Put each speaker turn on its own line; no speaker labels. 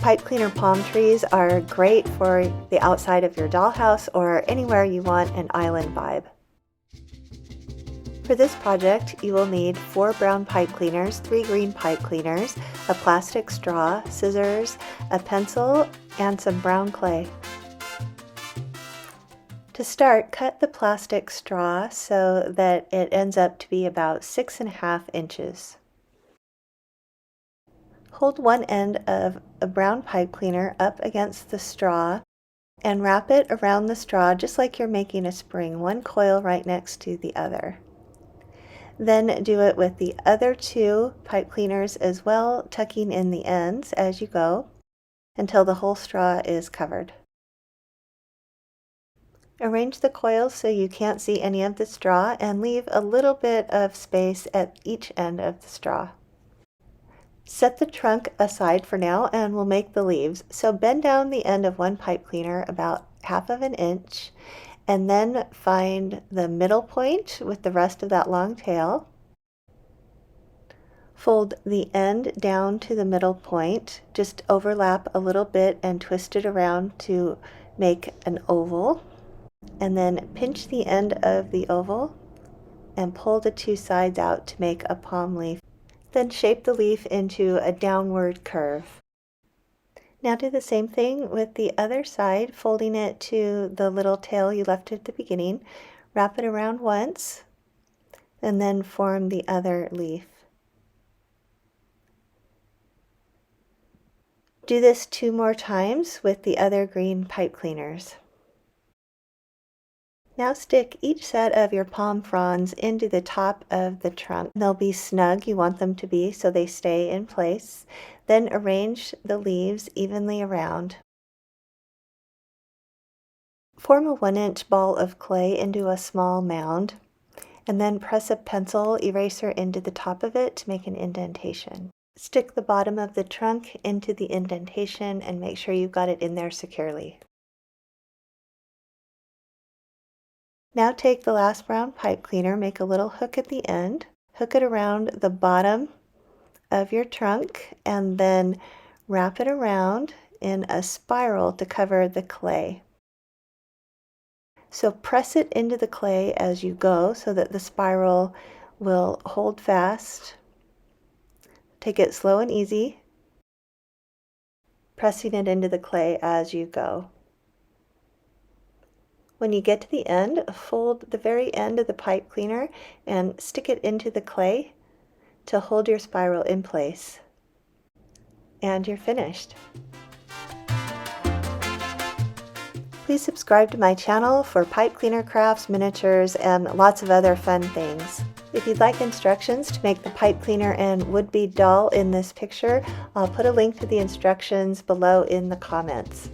Pipe cleaner palm trees are great for the outside of your dollhouse or anywhere you want an island vibe. For this project, you will need 4 brown pipe cleaners, 3 green pipe cleaners, a plastic straw, scissors, a pencil, and some brown clay. To start, cut the plastic straw so that it ends up to be about 6.5 inches. Hold one end of a brown pipe cleaner up against the straw and wrap it around the straw just like you're making a spring, one coil right next to the other. Then do it with the other 2 pipe cleaners as well, tucking in the ends as you go until the whole straw is covered. Arrange the coils so you can't see any of the straw and leave a little bit of space at each end of the straw. Set the trunk aside for now and we'll make the leaves. So bend down the end of one pipe cleaner about 1/2 inch and then find the middle point with the rest of that long tail. Fold the end down to the middle point, just overlap a little bit and twist it around to make an oval. And then pinch the end of the oval and pull the 2 sides out to make a palm leaf. Then shape the leaf into a downward curve. Now do the same thing with the other side, folding it to the little tail you left at the beginning. Wrap it around once and then form the other leaf. Do this 2 more times with the other green pipe cleaners. Now stick each set of your palm fronds into the top of the trunk. They'll be snug, you want them to be, so they stay in place. Then arrange the leaves evenly around. Form a 1-inch ball of clay into a small mound, and then press a pencil eraser into the top of it to make an indentation. Stick the bottom of the trunk into the indentation and make sure you've got it in there securely. Now take the last brown pipe cleaner, make a little hook at the end, hook it around the bottom of your trunk, and then wrap it around in a spiral to cover the clay. So press it into the clay as you go so that the spiral will hold fast. Take it slow and easy, pressing it into the clay as you go. When you get to the end, fold the very end of the pipe cleaner and stick it into the clay to hold your spiral in place. And you're finished. Please subscribe to my channel for pipe cleaner crafts, miniatures, and lots of other fun things. If you'd like instructions to make the pipe cleaner and would-be doll in this picture, I'll put a link to the instructions below in the comments.